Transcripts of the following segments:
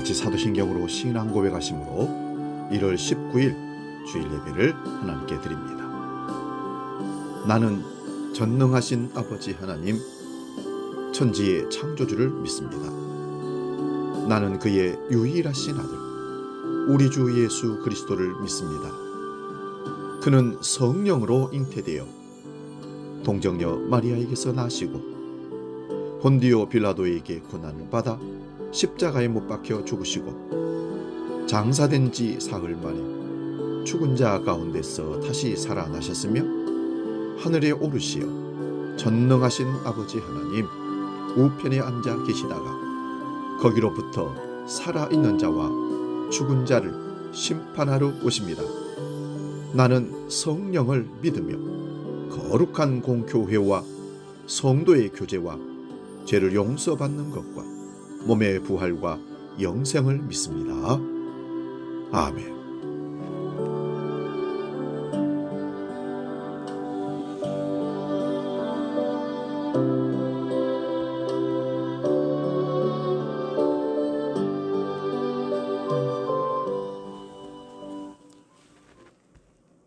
같이 사도신경으로 신앙 고백하심으로 1월 19일 주일 예배를 하나님께 드립니다. 나는 전능하신 아버지 하나님, 천지의 창조주를 믿습니다. 나는 그의 유일하신 아들, 우리 주 예수 그리스도를 믿습니다. 그는 성령으로 잉태되어 동정녀 마리아에게서 나시고 본디오 빌라도에게 고난을 받아 십자가에 못 박혀 죽으시고 장사된 지 사흘 만에 죽은 자 가운데서 다시 살아나셨으며 하늘에 오르시어 전능하신 아버지 하나님 우편에 앉아 계시다가 거기로부터 살아있는 자와 죽은 자를 심판하러 오십니다. 나는 성령을 믿으며 거룩한 공교회와 성도의 교제와 죄를 용서받는 것과 몸의 부활과 영생을 믿습니다. 아멘.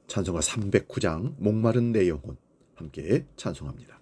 찬송가 309장 목마른 내 영혼 함께 찬송합니다.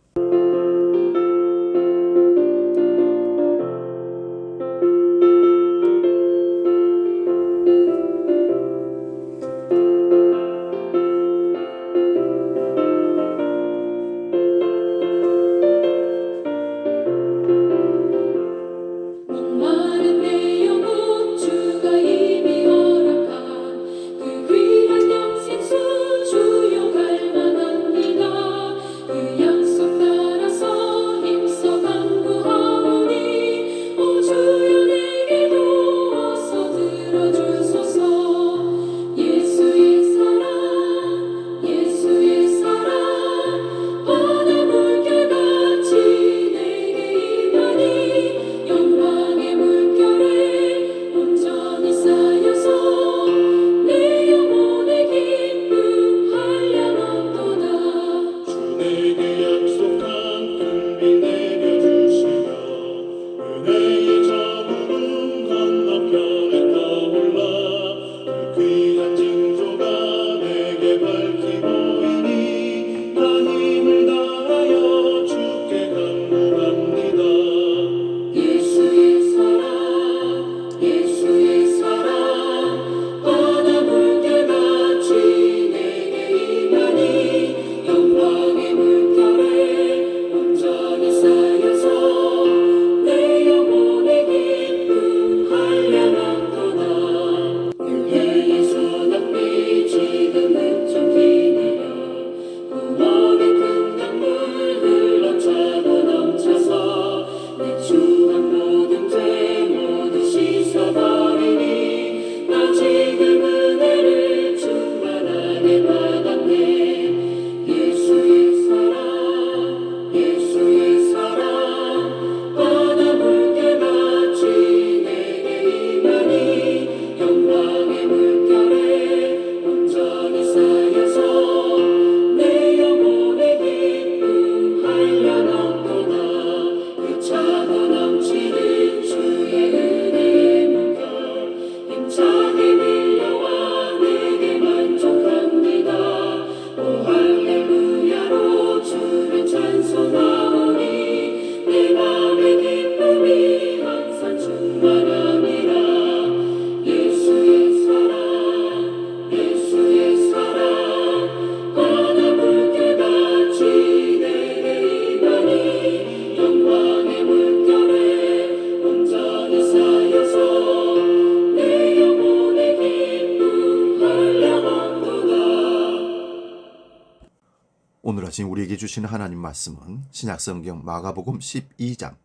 오늘 아침 우리에게 주신 하나님 말씀은 신약성경 마가복음 12장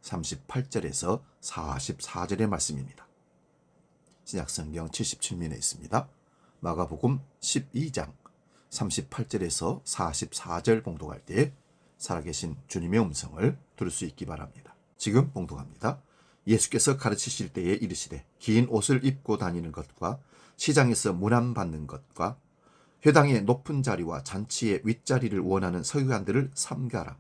38절에서 44절의 말씀입니다. 신약성경 77면에 있습니다. 마가복음 12장 38절에서 44절 봉독할 때 살아계신 주님의 음성을 들을 수 있기 바랍니다. 지금 봉독합니다. 예수께서 가르치실 때에 이르시되 긴 옷을 입고 다니는 것과 시장에서 문안받는 것과 회당의 높은 자리와 잔치의 윗자리를 원하는 서기관들을 삼가라.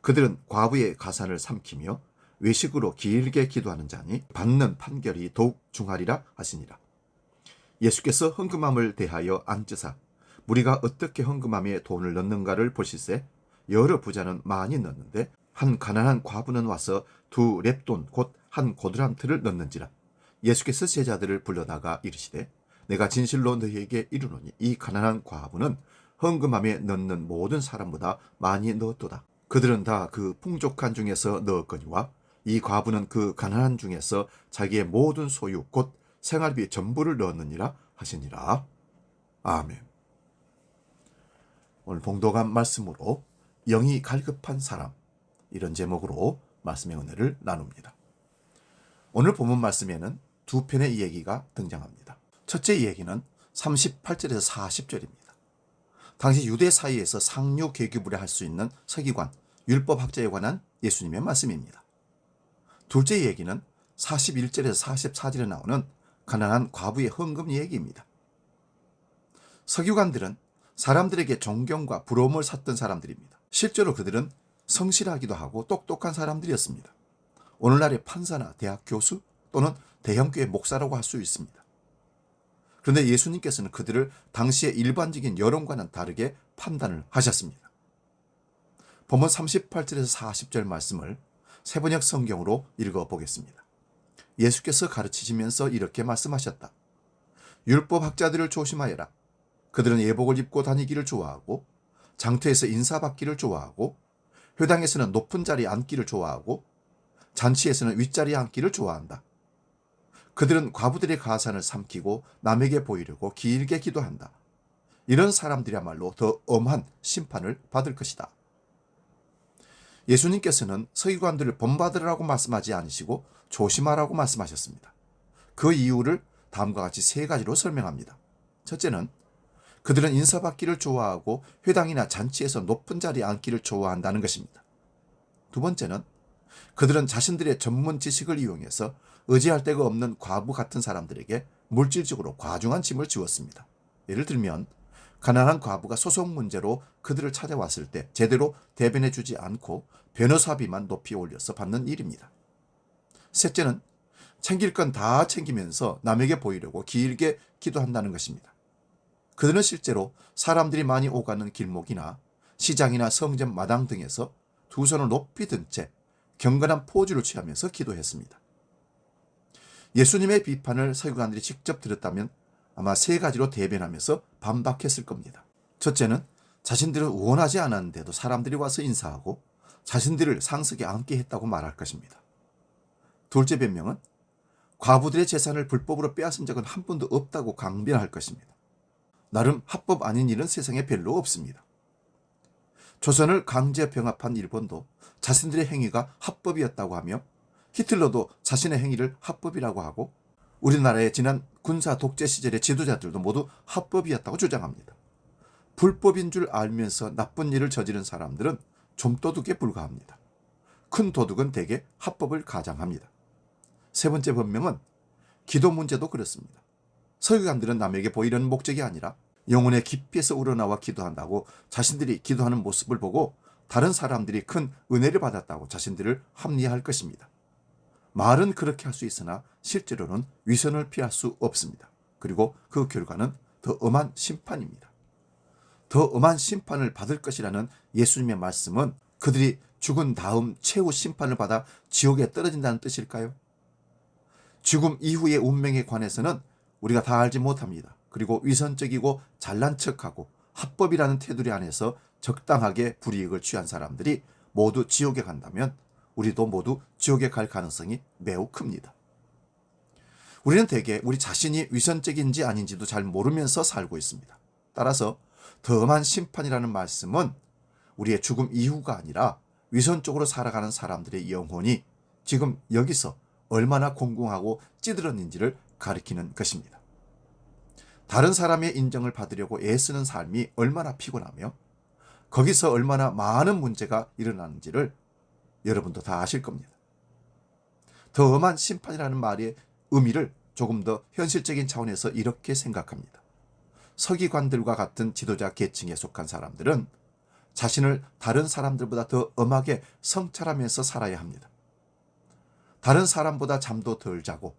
그들은 과부의 가산을 삼키며 외식으로 길게 기도하는 자니 받는 판결이 더욱 중하리라 하시니라. 예수께서 헌금함을 대하여 앉으사 무리가 어떻게 헌금함에 돈을 넣는가를 보실세 여러 부자는 많이 넣는데 한 가난한 과부는 와서 2렙돈 곧 한 고드란트를 넣는지라. 예수께서 제자들을 불러다가 이르시되 내가 진실로 너희에게 이르노니 이 가난한 과부는 헌금함에 넣는 모든 사람보다 많이 넣었도다. 그들은 다 그 풍족한 중에서 넣었거니와 이 과부는 그 가난한 중에서 자기의 모든 소유 곧 생활비 전부를 넣었느니라 하시니라. 아멘. 오늘 봉독한 말씀으로 영이 갈급한 사람, 이런 제목으로 말씀의 은혜를 나눕니다. 오늘 본문 말씀에는 두 편의 이야기가 등장합니다. 첫째 이야기는 38절에서 40절입니다. 당시 유대 사이에서 상류 계급으로 할 수 있는 서기관, 율법학자에 관한 예수님의 말씀입니다. 둘째 이야기는 41절에서 44절에 나오는 가난한 과부의 헌금 이야기입니다. 서기관들은 사람들에게 존경과 부러움을 샀던 사람들입니다. 실제로 그들은 성실하기도 하고 똑똑한 사람들이었습니다. 오늘날의 판사나 대학 교수 또는 대형교회 목사라고 할 수 있습니다. 그런데 예수님께서는 그들을 당시의 일반적인 여론과는 다르게 판단을 하셨습니다. 본문 38절에서 40절 말씀을 세번역 성경으로 읽어보겠습니다. 예수께서 가르치시면서 이렇게 말씀하셨다. 율법학자들을 조심하여라. 그들은 예복을 입고 다니기를 좋아하고 장터에서 인사받기를 좋아하고 회당에서는 높은 자리에 앉기를 좋아하고 잔치에서는 윗자리에 앉기를 좋아한다. 그들은 과부들의 가산을 삼키고 남에게 보이려고 길게 기도한다. 이런 사람들이야말로 더 엄한 심판을 받을 것이다. 예수님께서는 서기관들을 본받으라고 말씀하지 않으시고 조심하라고 말씀하셨습니다. 그 이유를 다음과 같이 3가지로 설명합니다. 첫째는 그들은 인사받기를 좋아하고 회당이나 잔치에서 높은 자리에 앉기를 좋아한다는 것입니다. 두 번째는 그들은 자신들의 전문 지식을 이용해서 의지할 데가 없는 과부 같은 사람들에게 물질적으로 과중한 짐을 지웠습니다. 예를 들면 가난한 과부가 소송 문제로 그들을 찾아왔을 때 제대로 대변해 주지 않고 변호사비만 높이 올려서 받는 일입니다. 셋째는 챙길 건 다 챙기면서 남에게 보이려고 길게 기도한다는 것입니다. 그들은 실제로 사람들이 많이 오가는 길목이나 시장이나 성전 마당 등에서 두 손을 높이 든 채 경건한 포즈를 취하면서 기도했습니다. 예수님의 비판을 서기관들이 직접 들었다면 아마 3가지로 대변하면서 반박했을 겁니다. 첫째는 자신들은 원하지 않았는데도 사람들이 와서 인사하고 자신들을 상석에 앉게 했다고 말할 것입니다. 둘째 변명은 과부들의 재산을 불법으로 빼앗은 적은 한 번도 없다고 강변할 것입니다. 나름 합법 아닌 일은 세상에 별로 없습니다. 조선을 강제 병합한 일본도 자신들의 행위가 합법이었다고 하며 히틀러도 자신의 행위를 합법이라고 하고 우리나라의 지난 군사 독재 시절의 지도자들도 모두 합법이었다고 주장합니다. 불법인 줄 알면서 나쁜 일을 저지른 사람들은 좀도둑에 불과합니다. 큰 도둑은 대개 합법을 가장합니다. 세 번째 변명은 기도 문제도 그렇습니다. 서기관들은 남에게 보이려는 목적이 아니라 영혼의 깊이에서 우러나와 기도한다고 자신들이 기도하는 모습을 보고 다른 사람들이 큰 은혜를 받았다고 자신들을 합리화할 것입니다. 말은 그렇게 할 수 있으나 실제로는 위선을 피할 수 없습니다. 그리고 그 결과는 더 엄한 심판입니다. 더 엄한 심판을 받을 것이라는 예수님의 말씀은 그들이 죽은 다음 최후 심판을 받아 지옥에 떨어진다는 뜻일까요? 죽음 이후의 운명에 관해서는 우리가 다 알지 못합니다. 그리고 위선적이고 잘난 척하고 합법이라는 테두리 안에서 적당하게 불이익을 취한 사람들이 모두 지옥에 간다면 우리도 모두 지옥에 갈 가능성이 매우 큽니다. 우리는 대개 우리 자신이 위선적인지 아닌지도 잘 모르면서 살고 있습니다. 따라서 더 엄한 심판이라는 말씀은 우리의 죽음 이후가 아니라 위선적으로 살아가는 사람들의 영혼이 지금 여기서 얼마나 공공하고 찌들었는지를 가리키는 것입니다. 다른 사람의 인정을 받으려고 애쓰는 삶이 얼마나 피곤하며 거기서 얼마나 많은 문제가 일어나는지를 여러분도 다 아실 겁니다. 더 엄한 심판이라는 말의 의미를 조금 더 현실적인 차원에서 이렇게 생각합니다. 서기관들과 같은 지도자 계층에 속한 사람들은 자신을 다른 사람들보다 더 엄하게 성찰하면서 살아야 합니다. 다른 사람보다 잠도 덜 자고,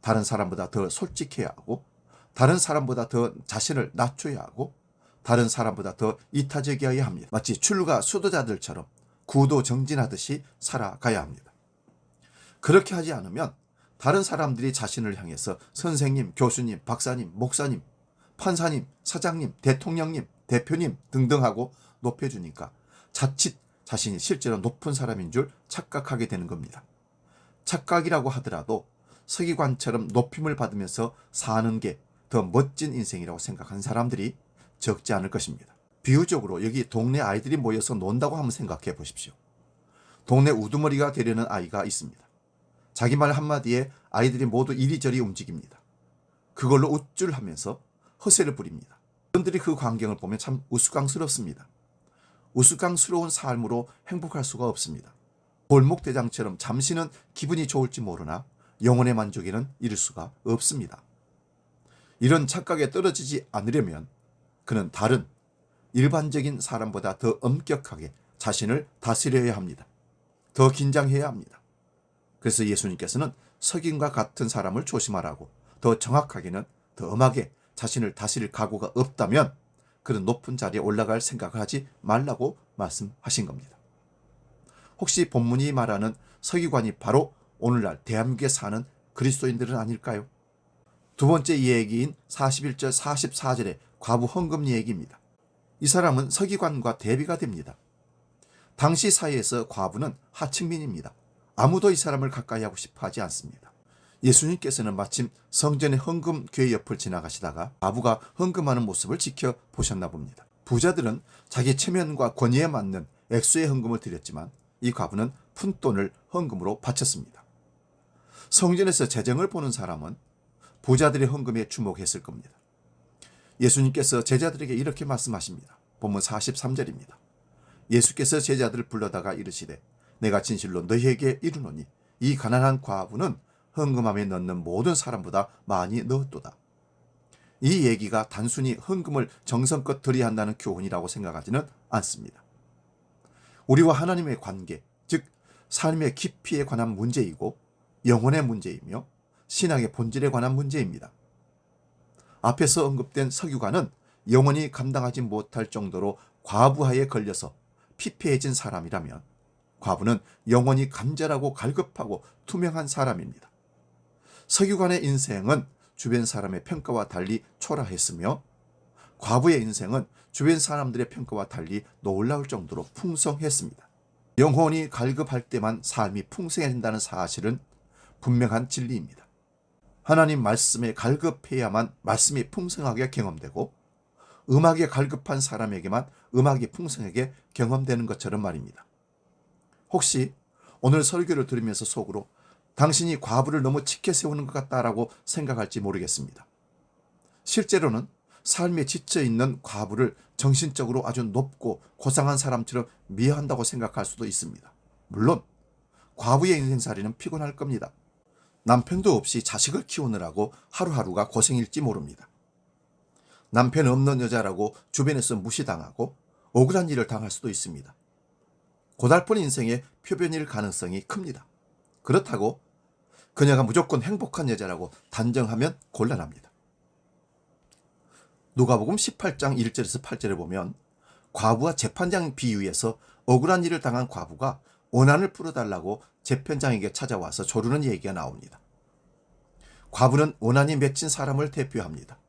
다른 사람보다 더 솔직해야 하고, 다른 사람보다 더 자신을 낮춰야 하고, 다른 사람보다 더 이타적이어야 합니다. 마치 출가 수도자들처럼 구도정진하듯이 살아가야 합니다. 그렇게 하지 않으면 다른 사람들이 자신을 향해서 선생님, 교수님, 박사님, 목사님, 판사님, 사장님, 대통령님, 대표님 등등 하고 높여주니까 자칫 자신이 실제로 높은 사람인 줄 착각하게 되는 겁니다. 착각이라고 하더라도 서기관처럼 높임을 받으면서 사는 게 더 멋진 인생이라고 생각하는 사람들이 적지 않을 것입니다. 비유적으로 여기 동네 아이들이 모여서 논다고 한번 생각해 보십시오. 동네 우두머리가 되려는 아이가 있습니다. 자기 말 한마디에 아이들이 모두 이리저리 움직입니다. 그걸로 우쭐하면서 허세를 부립니다. 사람들이 그 광경을 보면 참 우스꽝스럽습니다. 우스꽝스러운 삶으로 행복할 수가 없습니다. 골목대장처럼 잠시는 기분이 좋을지 모르나 영혼의 만족에는 이를 수가 없습니다. 이런 착각에 떨어지지 않으려면 그는 다른 일반적인 사람보다 더 엄격하게 자신을 다스려야 합니다. 더 긴장해야 합니다. 그래서 예수님께서는 석인과 같은 사람을 조심하라고, 더 정확하게는 더 엄하게 자신을 다스릴 각오가 없다면 그런 높은 자리에 올라갈 생각을 하지 말라고 말씀하신 겁니다. 혹시 본문이 말하는 서기관이 바로 오늘날 대한민국에 사는 그리스도인들은 아닐까요? 두 번째 얘기인 41절 44절의 과부 헌금 얘기입니다. 이 사람은 서기관과 대비가 됩니다. 당시 사회에서 과부는 하층민입니다. 아무도 이 사람을 가까이 하고 싶어 하지 않습니다. 예수님께서는 마침 성전의 헌금 궤 옆을 지나가시다가 과부가 헌금하는 모습을 지켜보셨나 봅니다. 부자들은 자기 체면과 권위에 맞는 액수의 헌금을 드렸지만 이 과부는 푼돈을 헌금으로 바쳤습니다. 성전에서 재정을 보는 사람은 부자들의 헌금에 주목했을 겁니다. 예수님께서 제자들에게 이렇게 말씀하십니다. 본문 43절입니다. 예수께서 제자들을 불러다가 이르시되 내가 진실로 너희에게 이르노니 이 가난한 과부는 헌금함에 넣는 모든 사람보다 많이 넣었도다. 이 얘기가 단순히 헌금을 정성껏 드려야 한다는 교훈이라고 생각하지는 않습니다. 우리와 하나님의 관계, 즉 삶의 깊이에 관한 문제이고 영혼의 문제이며 신앙의 본질에 관한 문제입니다. 앞에서 언급된 서기관은 영원히 감당하지 못할 정도로 과부하에 걸려서 피폐해진 사람이라면 과부는 영원히 간절하고 갈급하고 투명한 사람입니다. 서기관의 인생은 주변 사람의 평가와 달리 초라했으며 과부의 인생은 주변 사람들의 평가와 달리 놀라울 정도로 풍성했습니다. 영혼이 갈급할 때만 삶이 풍성해진다는 사실은 분명한 진리입니다. 하나님 말씀에 갈급해야만 말씀이 풍성하게 경험되고 음악에 갈급한 사람에게만 음악이 풍성하게 경험되는 것처럼 말입니다. 혹시 오늘 설교를 들으면서 속으로 당신이 과부를 너무 치켜 세우는 것 같다라고 생각할지 모르겠습니다. 실제로는 삶에 지쳐있는 과부를 정신적으로 아주 높고 고상한 사람처럼 미워한다고 생각할 수도 있습니다. 물론 과부의 인생살이는 피곤할 겁니다. 남편도 없이 자식을 키우느라고 하루하루가 고생일지 모릅니다. 남편 없는 여자라고 주변에서 무시당하고 억울한 일을 당할 수도 있습니다. 고달픈 인생의 표변일 가능성이 큽니다. 그렇다고 그녀가 무조건 행복한 여자라고 단정하면 곤란합니다. 누가복음 18장 1절에서 8절에 보면 과부와 재판장 비유에서 억울한 일을 당한 과부가 원한을 풀어달라고 재판장에게 찾아와서 조르는 얘기가 나옵니다. 과부는 원한이 맺힌 사람을 대표합니다.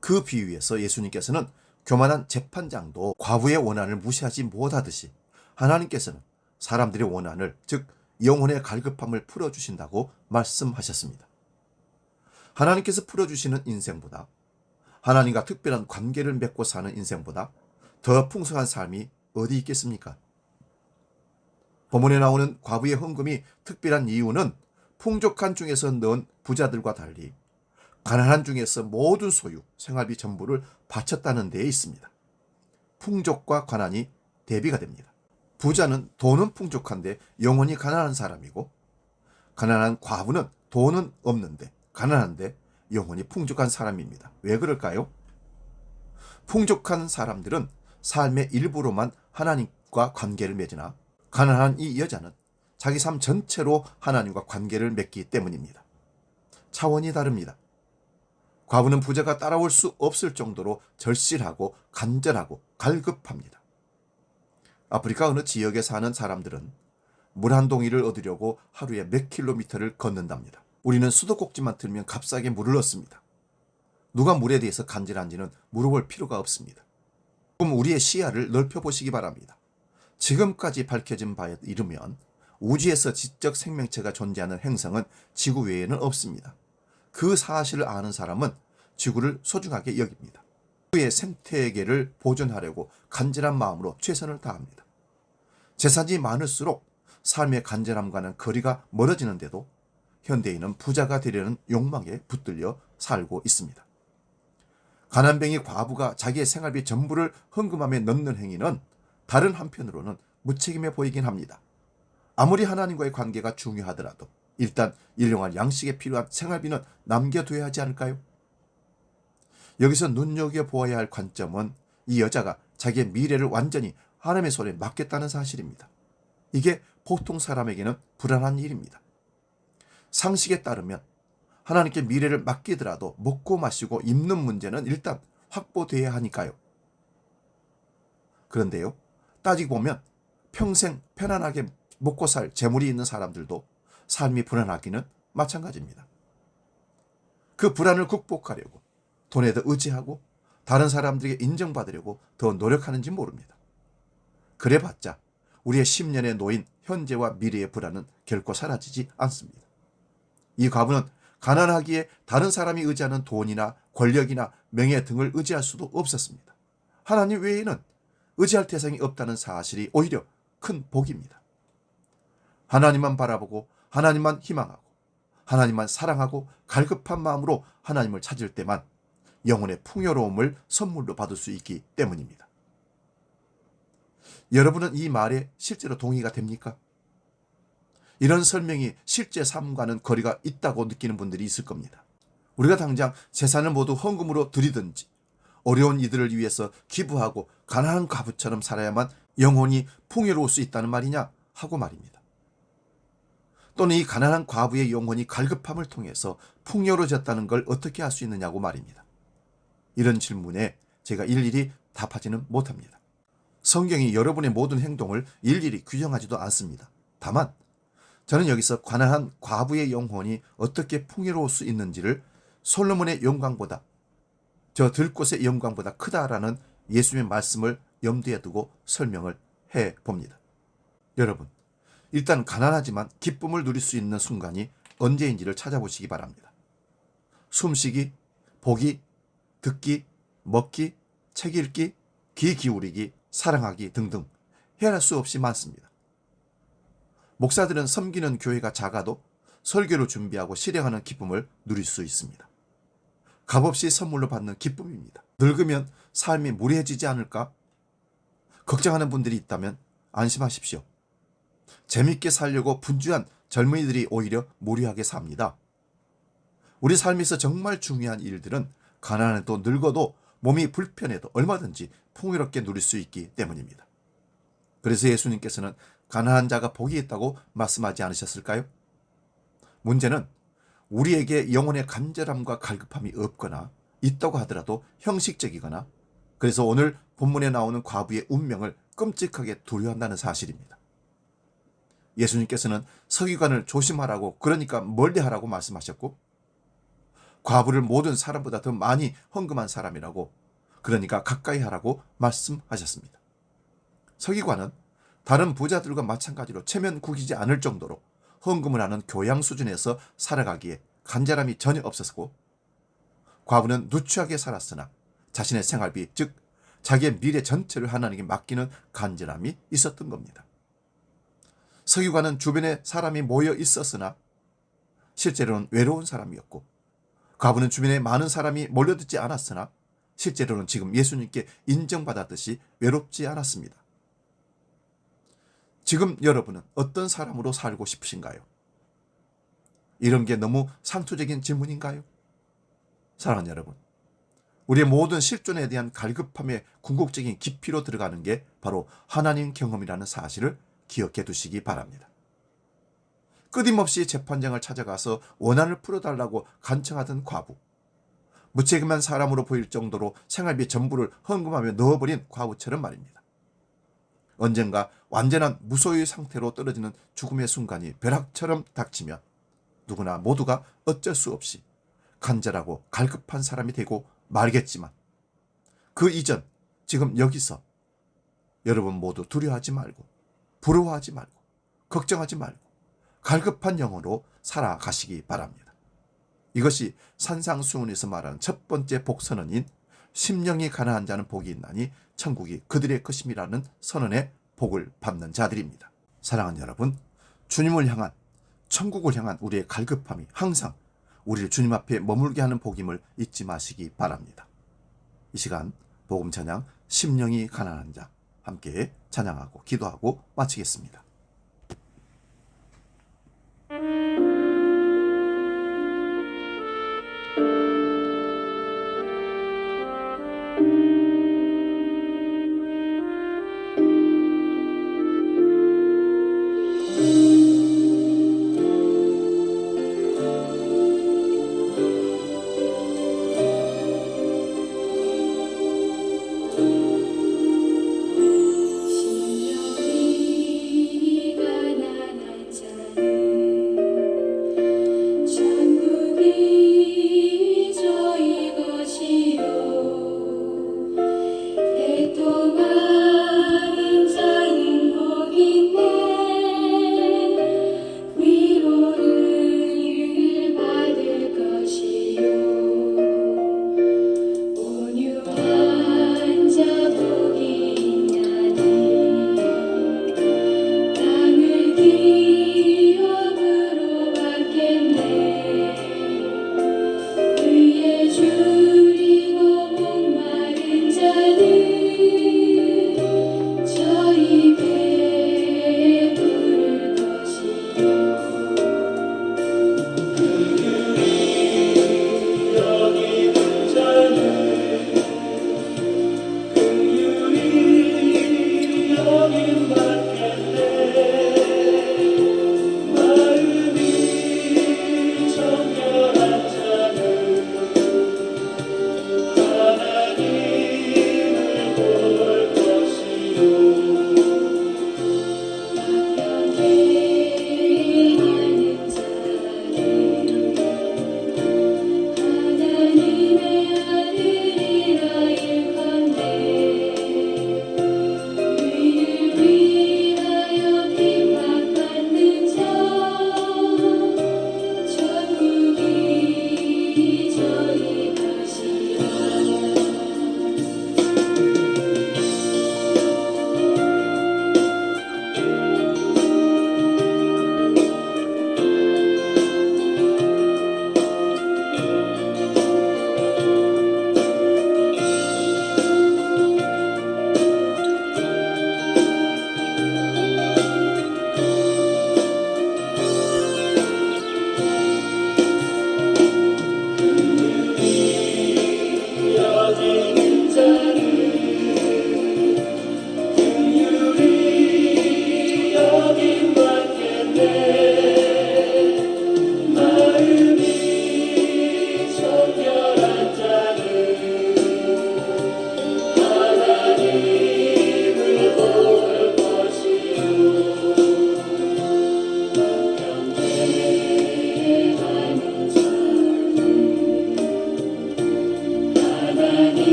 그 비유에서 예수님께서는 교만한 재판장도 과부의 원한을 무시하지 못하듯이 하나님께서는 사람들의 원한을, 즉 영혼의 갈급함을 풀어주신다고 말씀하셨습니다. 하나님께서 풀어주시는 인생보다, 하나님과 특별한 관계를 맺고 사는 인생보다 더 풍성한 삶이 어디 있겠습니까? 본문에 나오는 과부의 헌금이 특별한 이유는 풍족한 중에서 넣은 부자들과 달리 가난한 중에서 모든 소유, 생활비 전부를 바쳤다는 데에 있습니다. 풍족과 가난이 대비가 됩니다. 부자는 돈은 풍족한데 영혼이 가난한 사람이고, 가난한 과부는 돈은 없는데 가난한데 영혼이 풍족한 사람입니다. 왜 그럴까요? 풍족한 사람들은 삶의 일부로만 하나님과 관계를 맺으나 가난한 이 여자는 자기 삶 전체로 하나님과 관계를 맺기 때문입니다. 차원이 다릅니다. 과부는 부자가 따라올 수 없을 정도로 절실하고 간절하고 갈급합니다. 아프리카 어느 지역에 사는 사람들은 물 한 동이를 얻으려고 하루에 몇 킬로미터를 걷는답니다. 우리는 수도꼭지만 틀면 값싸게 물을 얻습니다. 누가 물에 대해서 간절한지는 물어볼 필요가 없습니다. 그럼 우리의 시야를 넓혀보시기 바랍니다. 지금까지 밝혀진 바에 이르면 우주에서 지적 생명체가 존재하는 행성은 지구 외에는 없습니다. 그 사실을 아는 사람은 지구를 소중하게 여깁니다. 지구의 생태계를 보존하려고 간절한 마음으로 최선을 다합니다. 재산이 많을수록 삶의 간절함과는 거리가 멀어지는데도 현대인은 부자가 되려는 욕망에 붙들려 살고 있습니다. 가난뱅이 과부가 자기의 생활비 전부를 헌금함에 넣는 행위는 다른 한편으로는 무책임해 보이긴 합니다. 아무리 하나님과의 관계가 중요하더라도 일단 일용할 양식에 필요한 생활비는 남겨둬야 하지 않을까요? 여기서 눈여겨보아야 할 관점은 이 여자가 자기의 미래를 완전히 하나님의 손에 맡겼다는 사실입니다. 이게 보통 사람에게는 불안한 일입니다. 상식에 따르면 하나님께 미래를 맡기더라도 먹고 마시고 입는 문제는 일단 확보돼야 하니까요. 그런데요, 따지고 보면 평생 편안하게 먹고 살 재물이 있는 사람들도 삶이 불안하기는 마찬가지입니다. 그 불안을 극복하려고 돈에 더 의지하고 다른 사람들에게 인정받으려고 더 노력하는지 모릅니다. 그래봤자 우리의 10년의 노인 현재와 미래의 불안은 결코 사라지지 않습니다. 이 과부는 가난하기에 다른 사람이 의지하는 돈이나 권력이나 명예 등을 의지할 수도 없었습니다. 하나님 외에는 의지할 대상이 없다는 사실이 오히려 큰 복입니다. 하나님만 바라보고 하나님만 희망하고 하나님만 사랑하고 갈급한 마음으로 하나님을 찾을 때만 영혼의 풍요로움을 선물로 받을 수 있기 때문입니다. 여러분은 이 말에 실제로 동의가 됩니까? 이런 설명이 실제 삶과는 거리가 있다고 느끼는 분들이 있을 겁니다. 우리가 당장 재산을 모두 헌금으로 드리든지 어려운 이들을 위해서 기부하고 가난한 과부처럼 살아야만 영혼이 풍요로울 수 있다는 말이냐 하고 말입니다. 또는 이 가난한 과부의 영혼이 갈급함을 통해서 풍요로워졌다는 걸 어떻게 할 수 있느냐고 말입니다. 이런 질문에 제가 일일이 답하지는 못합니다. 성경이 여러분의 모든 행동을 일일이 규정하지도 않습니다. 다만 저는 여기서 가난한 과부의 영혼이 어떻게 풍요로울 수 있는지를 솔로몬의 영광보다 저 들꽃의 영광보다 크다라는 예수님의 말씀을 염두에 두고 설명을 해봅니다. 여러분, 일단 가난하지만 기쁨을 누릴 수 있는 순간이 언제인지를 찾아보시기 바랍니다. 숨쉬기, 보기, 듣기, 먹기, 책 읽기, 귀 기울이기, 사랑하기 등등 헤아릴 수 없이 많습니다. 목사들은 섬기는 교회가 작아도 설교를 준비하고 실행하는 기쁨을 누릴 수 있습니다. 값없이 선물로 받는 기쁨입니다. 늙으면 삶이 무례해지지 않을까? 걱정하는 분들이 있다면 안심하십시오. 재밌게 살려고 분주한 젊은이들이 오히려 무료하게 삽니다. 우리 삶에서 정말 중요한 일들은 가난해도 늙어도 몸이 불편해도 얼마든지 풍요롭게 누릴 수 있기 때문입니다. 그래서 예수님께서는 가난한 자가 복이 있다고 말씀하지 않으셨을까요? 문제는 우리에게 영혼의 간절함과 갈급함이 없거나 있다고 하더라도 형식적이거나 그래서 오늘 본문에 나오는 과부의 운명을 끔찍하게 두려워한다는 사실입니다. 예수님께서는 서기관을 조심하라고 그러니까 멀리하라고 말씀하셨고 과부를 모든 사람보다 더 많이 헌금한 사람이라고 그러니까 가까이 하라고 말씀하셨습니다. 서기관은 다른 부자들과 마찬가지로 체면 구기지 않을 정도로 헌금을 하는 교양 수준에서 살아가기에 간절함이 전혀 없었고 과부는 누추하게 살았으나 자신의 생활비 즉 자기의 미래 전체를 하나님께 맡기는 간절함이 있었던 겁니다. 서기관은 주변에 사람이 모여 있었으나 실제로는 외로운 사람이었고 과부는 주변에 많은 사람이 몰려듣지 않았으나 실제로는 지금 예수님께 인정받았듯이 외롭지 않았습니다. 지금 여러분은 어떤 사람으로 살고 싶으신가요? 이런 게 너무 상투적인 질문인가요? 사랑하는 여러분, 우리의 모든 실존에 대한 갈급함의 궁극적인 깊이로 들어가는 게 바로 하나님 경험이라는 사실을 기억해 두시기 바랍니다. 끊임없이 재판장을 찾아가서 원한을 풀어달라고 간청하던 과부, 무책임한 사람으로 보일 정도로 생활비 전부를 헌금하며 넣어버린 과부처럼 말입니다. 언젠가 완전한 무소유의 상태로 떨어지는 죽음의 순간이 벼락처럼 닥치면 누구나 모두가 어쩔 수 없이 간절하고 갈급한 사람이 되고 말겠지만, 그 이전 지금 여기서 여러분 모두 두려워하지 말고 부러워하지 말고 걱정하지 말고 갈급한 영혼으로 살아가시기 바랍니다. 이것이 산상수훈에서 말하는 첫 번째 복선언인 심령이 가난한 자는 복이 있나니 천국이 그들의 것임이라는 선언의 복을 받는 자들입니다. 사랑하는 여러분, 주님을 향한, 천국을 향한 우리의 갈급함이 항상 우리를 주님 앞에 머물게 하는 복임을 잊지 마시기 바랍니다. 이 시간 복음 찬양 심령이 가난한 자 함께 찬양하고 기도하고 마치겠습니다.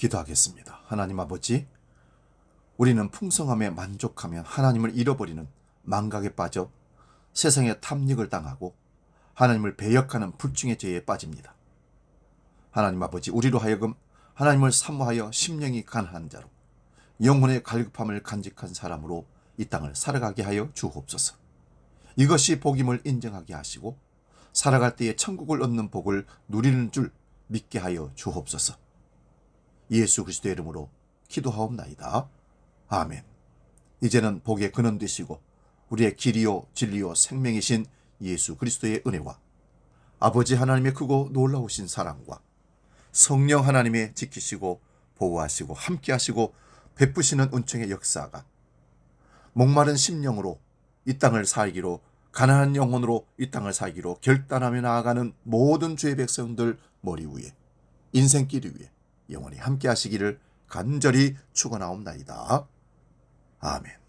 기도하겠습니다. 하나님 아버지, 우리는 풍성함에 만족하면 하나님을 잃어버리는 망각에 빠져 세상의 탐닉을 당하고 하나님을 배역하는 불중의 죄에 빠집니다. 하나님 아버지, 우리로 하여금 하나님을 사모하여 심령이 가난한 자로 영혼의 갈급함을 간직한 사람으로 이 땅을 살아가게 하여 주옵소서. 이것이 복임을 인정하게 하시고 살아갈 때에 천국을 얻는 복을 누리는 줄 믿게 하여 주옵소서. 예수 그리스도의 이름으로 기도하옵나이다. 아멘. 이제는 복의 근원 되시고 우리의 길이요 진리요 생명이신 예수 그리스도의 은혜와 아버지 하나님의 크고 놀라우신 사랑과 성령 하나님의 지키시고 보호하시고 함께하시고 베푸시는 은총의 역사가 목마른 심령으로 이 땅을 살기로, 가난한 영혼으로 이 땅을 살기로 결단하며 나아가는 모든 주의 백성들 머리 위에, 인생길 위에 영원히 함께하시기를 간절히 축원하옵나이다. 아멘.